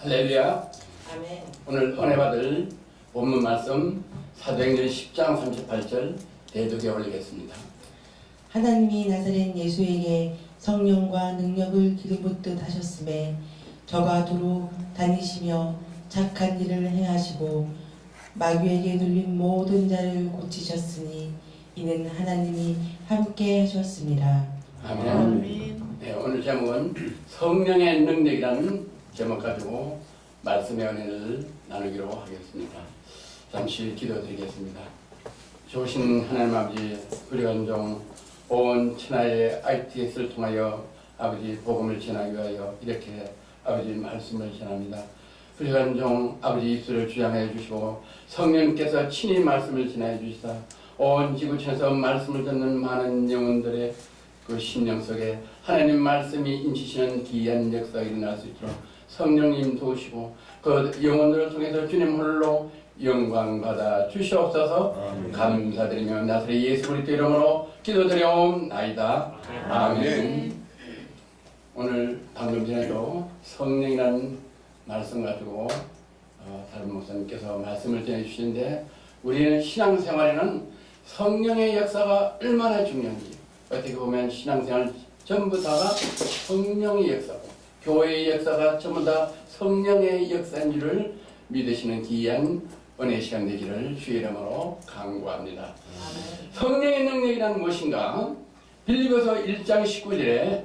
할렐루야. 아멘. 오늘 은혜 받을 본문 말씀 사도행전 10장 38절 대두에 올리겠습니다. 하나님이 나사렛 예수에게 성령과 능력을 기름 붓듯 하셨음에 저가 두루 다니시며 착한 일을 행하시고 마귀에게 눌린 모든 자를 고치셨으니 이는 하나님이 함께 하셨습니다. 아멘. 네, 오늘 제목은 성령의 능력이라는 제목 가지고 말씀의 은혜를 나누기로 하겠습니다. 잠시 기도드리겠습니다. 좋으신 하나님 아버지, 우리 간종 온 천하의 ITS를 통하여 아버지 복음을 전하기 위하여 이렇게 아버지 말씀을 전합니다. 우리 간종 아버지 입술을 주장해 주시고 성령께서 친히 말씀을 전해 주시사 온 지구촌에서 말씀을 듣는 많은 영혼들의 그 심령 속에 하나님 말씀이 인치시는 귀한 역사가 일어날 수 있도록 성령님 도우시고 그 영혼들을 통해서 주님 홀로 영광 받아 주시옵소서. 감사드리며 나사렛 예수 그리스도 이름으로 기도드려옵나이다. 아멘. 오늘 방금 전에도 성령이라는 말씀 가지고 다른 목사님께서 말씀을 전해주시는데 우리는 신앙생활에는 성령의 역사가 얼마나 중요한지 어떻게 보면 신앙생활 전부 다가 성령의 역사고 교회의 역사가 전부 다 성령의 역사인 줄을 믿으시는 귀한 은혜 시간 되기를 주의 이름으로 간구합니다. 성령의 능력이란 무엇인가? 빌립보서 1장 19절에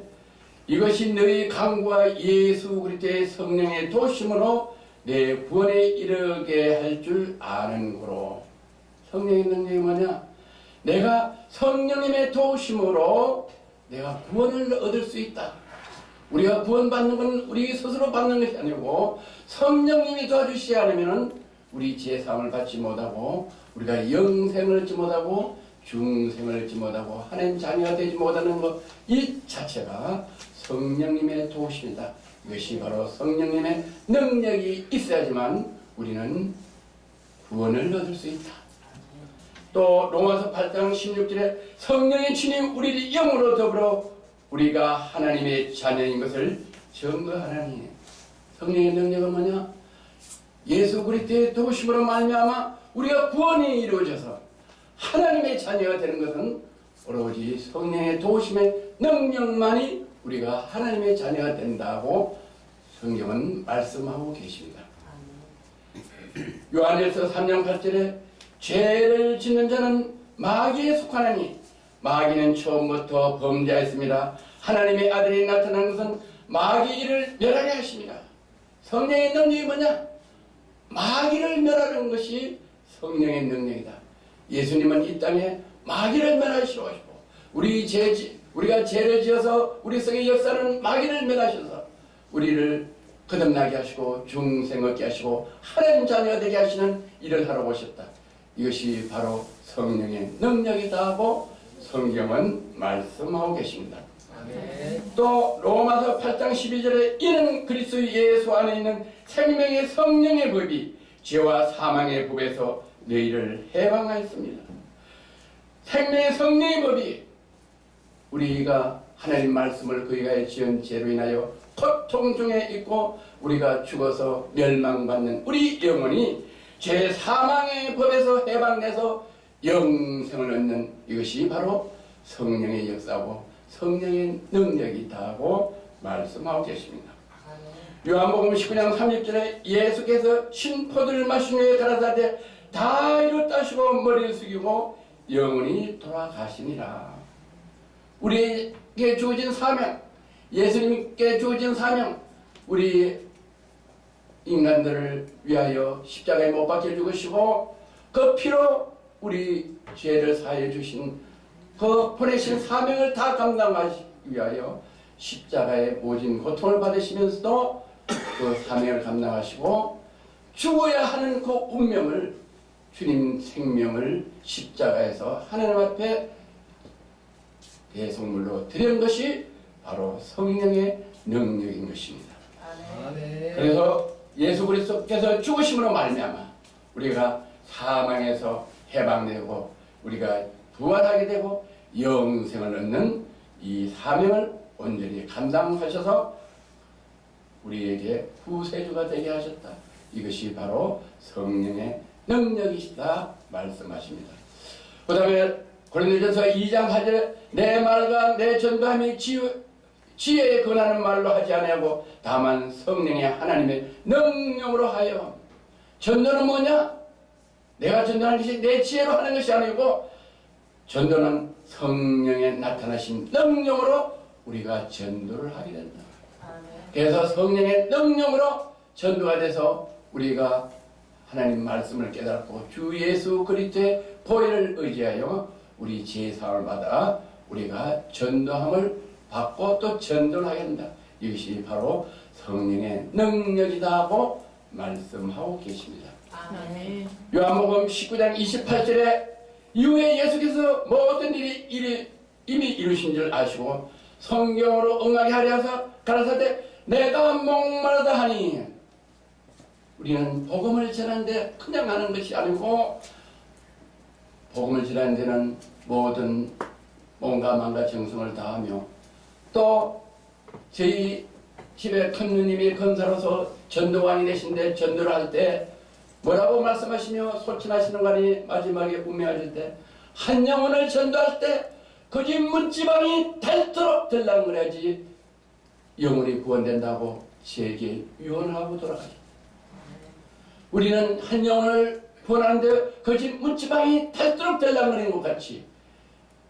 이것이 너희 강구와 예수 그리스도의 성령의 도심으로 내 구원에 이르게 할 줄 아는 거로. 성령의 능력이 뭐냐? 내가 성령님의 도우심으로 내가 구원을 얻을 수 있다. 우리가 구원받는 건 우리 스스로 받는 것이 아니고 성령님이 도와주시지 않으면 우리 제사함을 받지 못하고 우리가 영생을 얻지 못하고 중생을 얻지 못하고 하나님 자녀가 되지 못하는 것 이 자체가 성령님의 도우심이다. 이것이 바로 성령님의 능력이 있어야지만 우리는 구원을 얻을 수 있다. 또 로마서 8장 16절에 성령의 친히 우리를 영으로 더불어 우리가 하나님의 자녀인 것을 증거하나니. 성령의 능력은 뭐냐? 예수 그리스도의 도우심으로 말미암아 우리가 구원이 이루어져서 하나님의 자녀가 되는 것은 오로지 성령의 도우심의 능력만이 우리가 하나님의 자녀가 된다고 성경은 말씀하고 계십니다. 요한일서 3장 8절에 죄를 짓는 자는 마귀에 속하나니 마귀는 처음부터 범죄하였습니다. 하나님의 아들이 나타난 것은 마귀 일을 멸하게 하십니다. 성령의 능력이 뭐냐? 마귀를 멸하는 것이 성령의 능력이다. 예수님은 이 땅에 마귀를 멸하시고 우리가 죄를 지어서 우리 속의 역사는 마귀를 멸하셔서 우리를 거듭나게 하시고 중생 얻게 하시고 하나님 자녀가 되게 하시는 일을 하러 오셨다. 이것이 바로 성령의 능력이다 하고 성경은 말씀하고 계십니다. 또 로마서 8장 12절에 이는 그리스도 예수 안에 있는 생명의 성령의 법이 죄와 사망의 법에서 너희를 해방하였습니다. 생명의 성령의 법이 우리가 하나님 말씀을 그에게 지은 죄로 인하여 고통 중에 있고 우리가 죽어서 멸망받는 우리 영혼이 죄 사망의 법에서 해방돼서 영생을 얻는 이것이 바로 성령의 역사고 성령의 능력이다고 말씀하고 계십니다. 요한복음 19장 30절에 예수께서 신포도를 마신 후에 가라사대 다 이뤘다 하시고 머리를 숙이고 영원히 돌아가시니라. 우리에게 주어진 사명, 예수님께 주어진 사명, 우리 인간들을 위하여 십자가에 못 박혀 죽으시고 그 피로 우리 죄를 사해 주신 그 보내신 사명을 다 감당하시기 위하여 십자가의 모진 고통을 받으시면서도 그 사명을 감당하시고 죽어야 하는 그 운명을 주님 생명을 십자가에서 하나님 앞에 대성물로 드린 것이 바로 성령의 능력인 것입니다. 그래서 예수 그리스도께서 죽으심으로 말미암아 우리가 사망에서 해방되고 우리가 부활하게 되고 영생을 얻는 이 사명을 온전히 감당하셔서 우리에게 구세주가 되게 하셨다. 이것이 바로 성령의 능력이시다 말씀하십니다. 그 다음에 고린도전서 2장 4절에 내 말과 내 전도함이 지혜에 근하는 말로 하지 아니하고 다만 성령의 하나님의 능력으로 하여. 전도는 뭐냐? 내가 전도하는 것이 내 지혜로 하는 것이 아니고 전도는 성령의 나타나신 능력으로 우리가 전도를 하게 된다. 그래서 성령의 능력으로 전도가 돼서 우리가 하나님 말씀을 깨닫고 주 예수 그리스도의 보혈을 의지하여 우리 제사함을 받아 우리가 전도함을 받고 또 전도를 하게 된다. 이것이 바로 성령의 능력이다 하고 말씀하고 계십니다. 아멘. 요한복음 19장 28절에 이후에 예수께서 모든 일이 이미 이루신 줄 아시고 성경으로 응하게 하려 하사 가라사대 내가 목마르다 하니. 우리는 복음을 전하는데 그냥 하는 것이 아니고 복음을 전하는 데는 모든 몸과 마음과 정성을 다하며 또 저희 집에 큰 누님이 권사로서 전도관이 되신데 전도를 할 때 뭐라고 말씀하시며 소천하시는 관이 마지막에 운명하실 때 한 영혼을 전도할 때 그 집 문지방이 닳도록 되려고 그래야지 영혼이 구원된다고 제게 유언하고 돌아가셨다. 우리는 한 영혼을 구원하는데 그 집 문지방이 닳도록 되려고 그러는 것 같이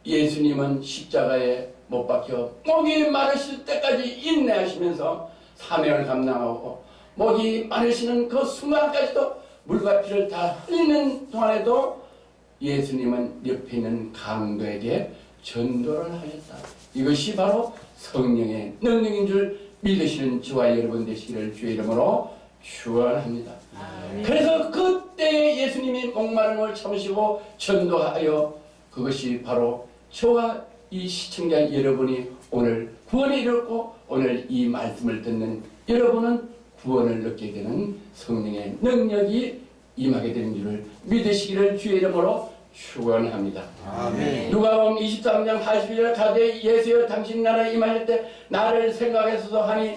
예수님은 십자가에 못 박혀 목이 마르실 때까지 인내하시면서 사명을 감당하고 목이 마르시는 그 순간까지도 물과 피를 다 흘리는 동안에도 예수님은 옆에 있는 강도에게 전도를 하셨다. 이것이 바로 성령의 능력인 줄 믿으시는 저와 여러분 되시기를 주의 이름으로 축원합니다. 그래서 그때 예수님이 목마름을 참으시고 전도하여 그것이 바로 저와 이 시청자 여러분이 오늘 구원에 이르렀고 오늘 이 말씀을 듣는 여러분은 구원을 얻게 되는 성령의 능력이 임하게 되는 줄을 믿으시기를 주의 이름으로 축원합니다. 아멘. 누가복음 23장 42절 가되 예수여 당신 나라에 임하실 때 나를 생각하소서 하니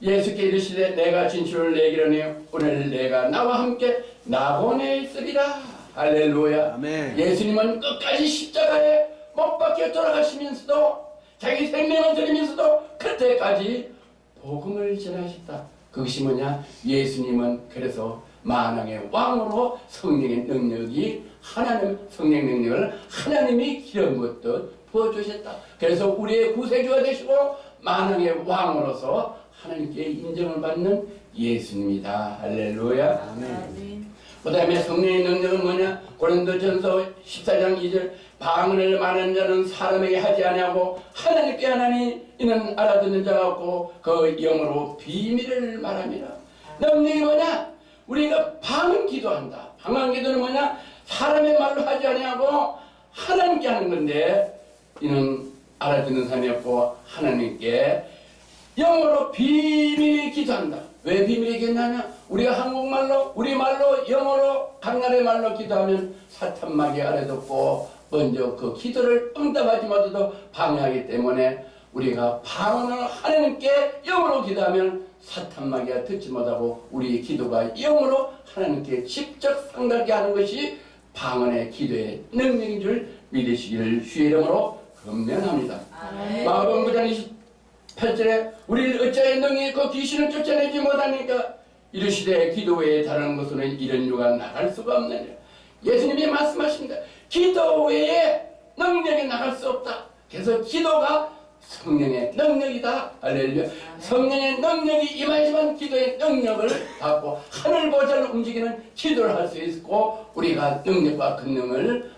예수께 이르시되 내가 진실을 내기로니 오늘 내가 나와 함께 낙원에 있으리라. 할렐루야. 아멘. 예수님은 끝까지 십자가에 못 박혀 돌아가시면서도 자기 생명을 드리면서도 그때까지 복음을 전하셨다. 그것이 뭐냐? 예수님은 그래서 만왕의 왕으로 성령의 능력이 하나님 성령 능력을 하나님이 기름 붓듯 부어주셨다. 그래서 우리의 구세주가 되시고 만왕의 왕으로서 하나님께 인정을 받는 예수님이다. 할렐루야. 아멘. 그 다음에 성령의 능력은 뭐냐? 고린도전서 14장 2절 방언을 많은 자는 사람에게 하지 아니하고 하나님께 하나니 이는 알아듣는 자가 없고 그 영으로 비밀을 말함이라. 능력이 뭐냐? 우리가 방언 기도한다. 방언 기도는 뭐냐? 사람의 말로 하지 아니하고 하나님께 하는 건데 이는 알아듣는 사람이 없고 하나님께 영어로 비밀히 기도한다. 왜 비밀히 기도하냐? 우리가 한국말로 우리말로 영어로 강나라의 말로 기도하면 사탄마귀 알아듣고 먼저 그 기도를 응답하지 못해도 방해하기 때문에 우리가 방언을 하나님께 영어로 기도하면 사탄마귀가 듣지 못하고 우리의 기도가 영어로 하나님께 직접 상달게 하는 것이 방언의 기도의 능력인 줄 믿으시기를 주의 이름으로 권면합니다. 아멘. 마가복음 9장 28절에 우리를 어찌하여 능히 그 귀신을 쫓아내지 못하니까 이르시되 기도 외에 다른 것으로는 이런 유가 나갈 수가 없느니라. 예수님이 말씀하십니다. 기도 외에 능력이 나갈 수 없다. 그래서 기도가 성령의 능력이다. 할렐루야. 성령의 능력이 임하지만 기도의 능력을 받고 하늘 보좌를 움직이는 기도를 할 수 있고 우리가 능력과 권능을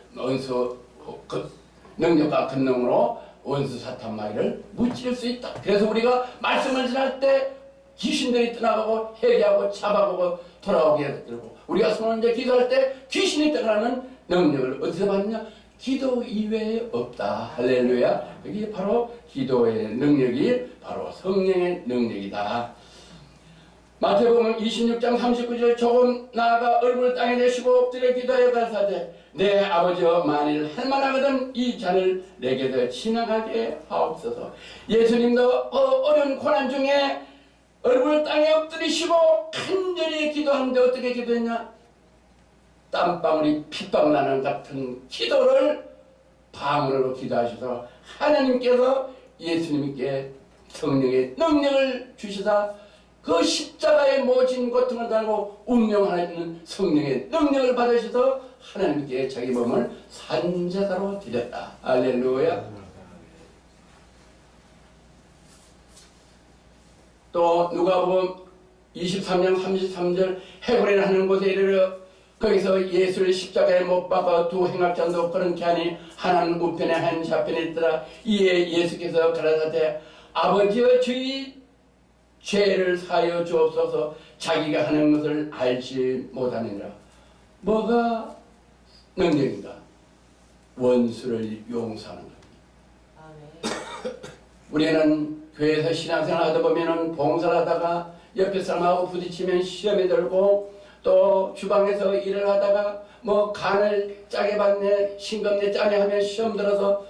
능력과 권능으로 원수 사탄 마귀를 무찌를 수 있다. 그래서 우리가 말씀을 전할 때 귀신들이 떠나가고 회개하고 잡아보고 돌아오게 되고 우리가 손을 기도할 때 귀신이 떠나는 능력을 어디서 받느냐? 기도 이외에 없다. 할렐루야. 여기 바로 기도의 능력이 바로 성령의 능력이다. 마태복음 26장 39절 조금 나아가 얼굴을 땅에 대시고 엎드려 기도하여 가라사대 내 아버지여 만일 할만하거든 이 잔을 내게도 지나가게 하옵소서. 예수님도 어려운 고난 중에 얼굴을 땅에 엎드리시고 간절히 기도하는데 어떻게 기도했냐? 땀방울이 핏방 나는 같은 기도를 방언으로 기도하셔서 하나님께서 예수님께 성령의 능력을 주시사 그 십자가의 모진 고통을 달고 운명하는 성령의 능력을 받으셔서 하나님께 자기 몸을 산제사로 드렸다. 할렐루야. 또 누가복음 23장 33절 헤브레 하는 곳에 이르러 거기서 예수를 십자가에 못 박아 두 행악자도 그런 하니 하나는 우편에 한 좌편에 있더라. 이에 예수께서 가라사대 아버지여 저희 죄를 사하여 주옵소서. 자기가 하는 것을 알지 못하느니라. 뭐가 능력인가? 원수를 용서하는 겁니다. 우리는 교회에서 신앙생활 하다 보면은 봉사를 하다가 옆에 사람하고 부딪히면 시험에 들고 또 주방에서 일을 하다가 뭐 간을 짜게 받네 신검내 짜네 하면 시험 들어서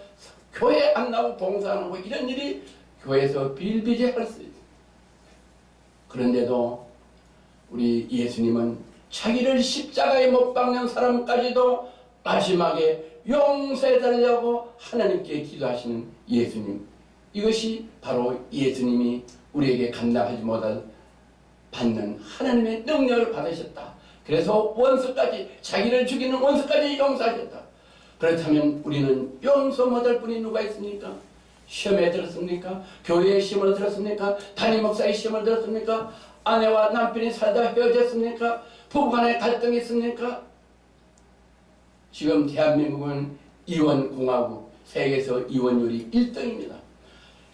교회 안 나오고 봉사 안 하고 이런 일이 교회에서 비일비재할 수 있어요. 그런데도 우리 예수님은 자기를 십자가에 못 박는 사람까지도 마지막에 용서해달라고 하나님께 기도하시는 예수님, 이것이 바로 예수님이 우리에게 감당하지 못할 받는 하나님의 능력을 받으셨다. 그래서 원수까지, 자기를 죽이는 원수까지 용서하셨다. 그렇다면 우리는 용서 못할 분이 누가 있습니까? 시험에 들었습니까? 교회의 시험을 들었습니까? 담임 목사의 시험을 들었습니까? 아내와 남편이 살다 헤어졌습니까? 부부간에 갈등이 있습니까? 지금 대한민국은 이혼공화국, 세계에서 이혼율이 1등입니다.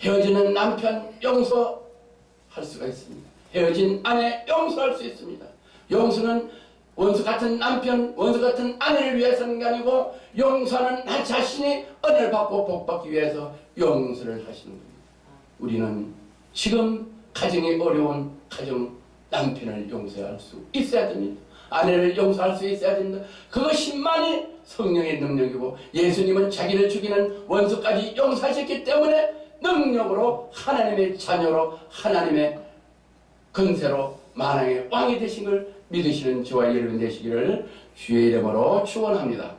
헤어지는 남편 용서할 수가 있습니다. 헤어진 아내 용서할 수 있습니다. 용서는 원수 같은 남편, 원수 같은 아내를 위해서 하는 게 아니고 용서는 나 자신이 은혜를 받고 복받기 위해서 용서를 하시는 겁니다. 우리는 지금 가정이 어려운 가정 남편을 용서할 수 있어야 됩니다. 아내를 용서할 수 있어야 됩니다. 그것이만이 성령의 능력이고 예수님은 자기를 죽이는 원수까지 용서하셨기 때문에 능력으로 하나님의 자녀로 하나님의 근세로 만왕의 왕이 되신 걸 믿으시는 저와 여러분 되시기를 주의 이름으로 축원합니다.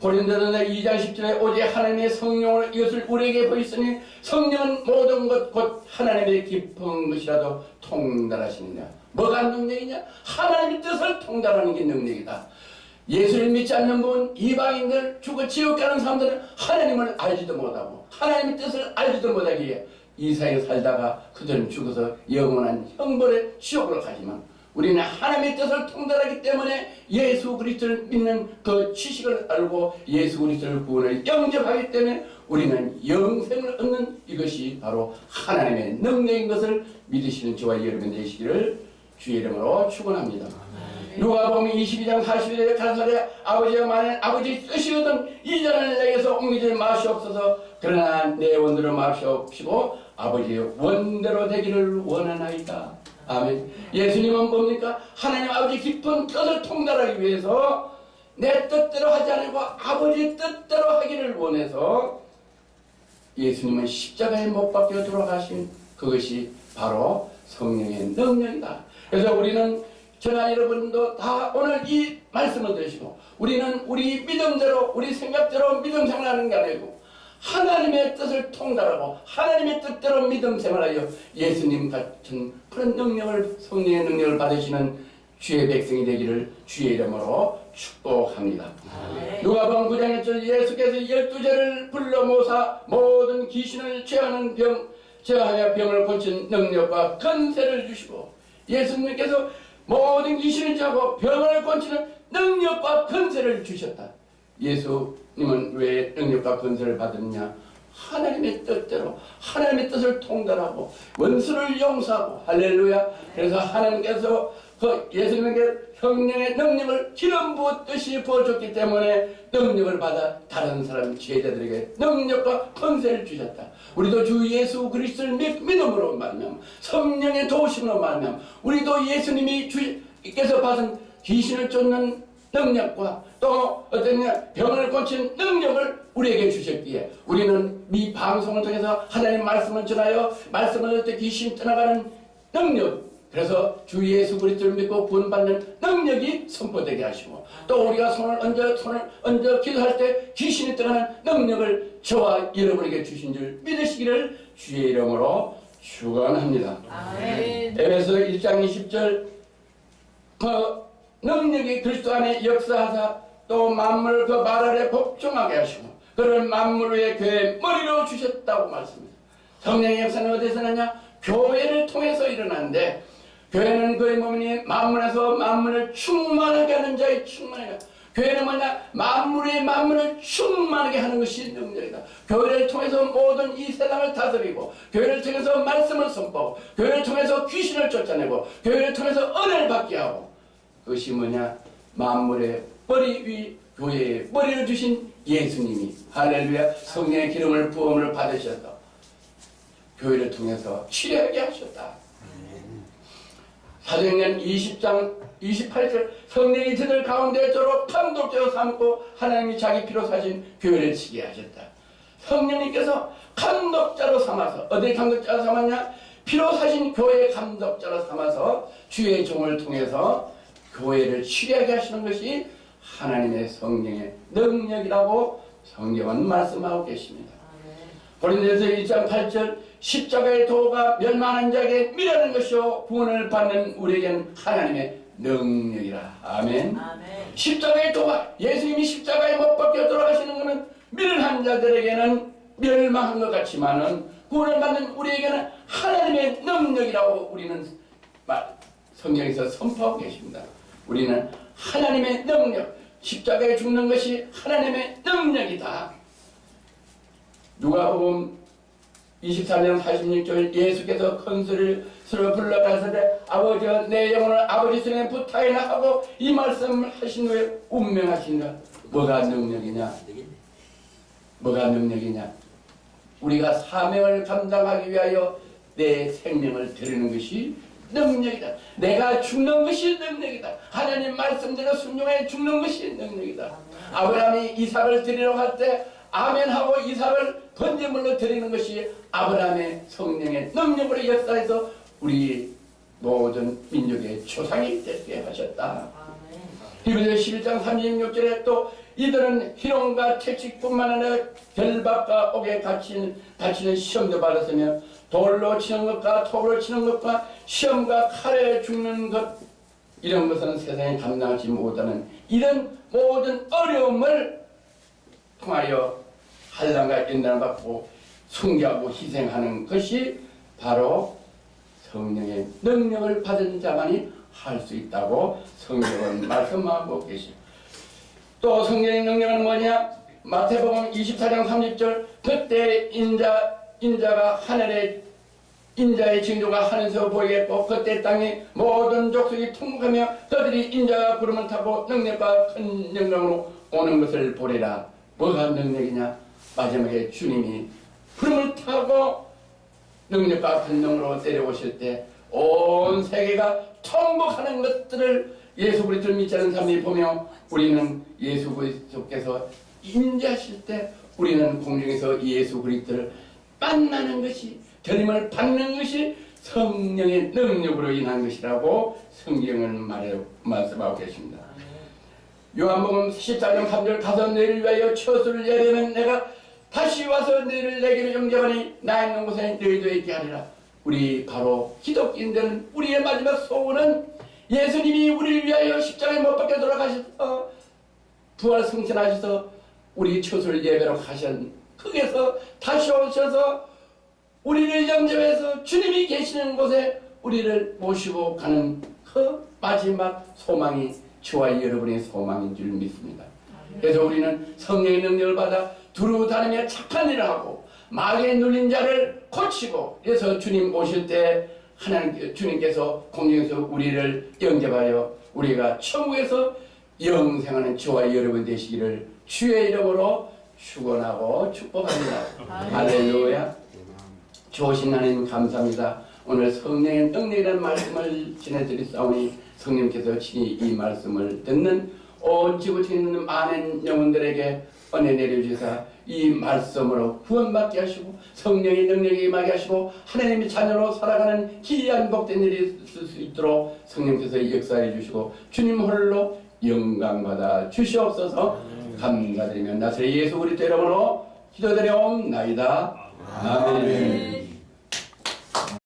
고린도전서 2장 10절에 오직 하나님의 성령을 이것을 우리에게 보였으니 성령은 모든 것 곧 하나님의 깊은 것이라도 통달하시느냐. 뭐가 능력이냐? 하나님의 뜻을 통달하는 게 능력이다. 예수를 믿지 않는 분, 이방인들, 죽어 지옥 가는 사람들은 하나님을 알지도 못하고 하나님의 뜻을 알지도 못하기에 이 세상에 살다가 그들은 죽어서 영원한 형벌의 지옥으로 가지만 우리는 하나님의 뜻을 통달하기 때문에 예수 그리스도를 믿는 그 지식을 알고 예수 그리스도를 구원을 영접하기 때문에 우리는 영생을 얻는 이것이 바로 하나님의 능력인 것을 믿으시는 저와 여러분 되시기를 주의 이름으로 축원합니다. 누가복음 22장 40절에 가라사대 아버지여 만일 아버지 뜻이거든 이전을 내게서 옮기지 마시옵소서. 그러나 내 원대로 마시옵시고 아버지의 원대로 되기를 원하나이다. 아멘. 예수님은 뭡니까? 하나님 아버지 깊은 뜻을 통달하기 위해서 내 뜻대로 하지 않고 아버지 뜻대로 하기를 원해서 예수님은 십자가에 못 박혀 돌아가신 그것이 바로 성령의 능력이다. 그래서 우리는 저나 여러분도 다 오늘 이 말씀을 들으시고 우리는 우리 믿음대로 우리 생각대로 믿음 생활하는 게 아니고 하나님의 뜻을 통달하고 하나님의 뜻대로 믿음 생활하여 예수님 같은 그런 능력을 성령의 능력을 받으시는 주의 백성이 되기를 주의 이름으로 축복합니다. 누가복음 9장 1절 예수께서 12제를 불러 모사 모든 귀신을 제하여 병을 고친 능력과 권세를 주시고 예수님께서 모든 귀신을 제하고 병을 고치는 능력과 권세를 주셨다. 예수님은 왜 능력과 권세를 받았느냐? 하나님의 뜻대로 하나님의 뜻을 통달하고 원수를 용서하고 할렐루야. 그래서 하나님께서 그 예수님에게 성령의 능력을 기름 부었듯이 부어줬기 때문에 능력을 받아 다른 사람 제자들에게 능력과 권세를 주셨다. 우리도 주 예수 그리스도를 믿음으로 말하면 성령의 도우심으로 말하면 우리도 예수님이 주께서 받은 귀신을 쫓는 능력과 또 어떤 병을 고친 능력을 우리에게 주셨기에 우리는 이 방송을 통해서 하나님 말씀을 전하여 말씀을 할 때 귀신이 떠나가는 능력, 그래서 주 예수 그리스도를 믿고 구원받는 능력이 선포되게 하시고, 또 우리가 손을 얹어 기도할 때 귀신이 떠나는 능력을 저와 여러분에게 주신 줄 믿으시기를 주의 이름으로 축원합니다. 아멘. 에베소 1장 20절, 그 능력이 그리스도 안에 역사하사 또 만물을 그 말 아래 복종하게 하시고 그를 만물 위에 교회의 머리로 주셨다고 말씀합니다. 성령의 역사는 어디서 나냐? 교회를 통해서 일어나는데, 교회는 그의 몸이니 만물에서 만물을 충만하게 하는 자의 충만이다. 교회는 뭐냐? 만물의 만물을 충만하게 하는 것이 능력이다. 교회를 통해서 모든 이 세상을 다스리고, 교회를 통해서 말씀을 선포하고, 교회를 통해서 귀신을 쫓아내고, 교회를 통해서 은혜를 받게 하고, 그것이 뭐냐? 만물의 머리 위 교회의 머리를 주신 예수님이, 할렐루야, 성령의 기름을 부음을 받으셔서 교회를 통해서 치료하게 하셨다. 사도행전 20장 28절, 성령이 저들 가운데 저로 감독자로 삼고 하나님이 자기 피로 사신 교회를 지게 하셨다. 성령님께서 감독자로 삼아서, 어디 감독자로 삼았냐? 피로 사신 교회의 감독자로 삼아서 주의 종을 통해서 교회를 치료하게 하시는 것이 하나님의 성령의 능력이라고 성경은 말씀하고 계십니다. 고린도전서 1장 8절, 십자가의 도가 멸망한 자에게 미라는 것이요 구원을 받는 우리에게는 하나님의 능력이라. 아멘. 십자가의 도가, 예수님이 십자가에 못 박혀 돌아가시는 것은 미련한 자들에게는 멸망한 것 같지만은 구원을 받는 우리에게는 하나님의 능력이라고 우리는 성경에서 선포하고 계십니다. 우리는 하나님의 능력, 십자가에 죽는 것이 하나님의 능력이다. 누가복음 24장 46절, 예수께서 큰 소리로 불러 가라사대 아버지여 내 영혼을 아버지 손에 부탁이나 하고 이 말씀을 하신 후에 운명하시니라. 뭐가 능력이냐? 뭐가 능력이냐? 우리가 사명을 감당하기 위하여 내 생명을 드리는 것이 능력이다. 내가 죽는 것이 능력이다. 하나님 말씀대로 순종해 죽는 것이 능력이다. 아브라함이 이삭을 드리려고 할 때 아멘하고 이삭을 번제물로 드리는 것이 아브라함의 성령의 능력으로 역사해서 우리 모든 민족의 조상이 되게 하셨다. 히브리서 11장 36절에 또 이들은 희롱과 채찍뿐만 아니라 결박과 옥에 갇히는 시험도 받았으며 돌로 치는 것과 톱으로 치는 것과 시험과 칼에 죽는 것, 이런 것은 세상에 감당하지 못하는 이런 모든 어려움을 통하여 한란과 연단을 받고 순교하고 희생하는 것이 바로 성령의 능력을 받은 자만이 할 수 있다고 성경은 말씀하고 계십니다. 또 성령의 능력은 뭐냐? 마태복음 24장 30절, 그때 인자가 하늘에 인자의 징조가 하늘에서 보이겠고 그때 땅에 모든 족속이 통곡하며 그들이 인자가 구름을 타고 능력과 큰 영광으로 오는 것을 보리라. 뭐가 능력이냐? 마지막에 주님이 구름을 타고 능력과 큰 영광으로 데려오실 때 온 세계가 통곡하는 것들을 예수 그리스도를 믿지 않는 사람이 보며, 우리는 예수 그리스도께서 임재하실 때 우리는 공중에서 예수 그리스도를 만나는 것이, 견임을 받는 것이 성령의 능력으로 인한 것이라고 성경은 말씀하고 계십니다. 요한복음 14장 3절, 가서 너희를 위하여 처소를 예려면 내가 다시 와서 너희를 내게로 영접하니 나 있는 곳에 너희도 있게 하리라. 우리 바로 기독인들은 우리의 마지막 소원은 예수님이 우리를 위하여 십자가에 못 박혀 돌아가셔서 부활 승천하셔서 우리 처소를 예배로 가신 거기에서 다시 오셔서 우리를 영접해서 주님이 계시는 곳에 우리를 모시고 가는 그 마지막 소망이 저와 여러분의 소망인 줄 믿습니다. 그래서 우리는 성령의 능력을 받아 두루 다니며 착한 일을 하고 마귀에 눌린 자를 고치고, 그래서 주님 오실 때 주님께서 공중에서 우리를 영접하여 우리가 천국에서 영생하는 저와 여러분 되시기를 주의 이름으로 축원하고 축복합니다. 할렐루야. 좋으신 하나님 감사합니다. 오늘 성령의 능력이라는 말씀을 전해드리사오니 성령께서 친히 이 말씀을 듣는 온 지구촌에 있는 많은 영혼들에게 은혜 내려주사 이 말씀으로 구원받게 하시고 성령의 능력이 임하게 하시고 하나님의 자녀로 살아가는 기이한 복된 일이 있을 수 있도록 성령께서 역사해 주시고 주님 홀로 영광받아 주시옵소서. 감사드리며 나사렛 예수 그리스도 이름으로 기도드려옵나이다. 아멘.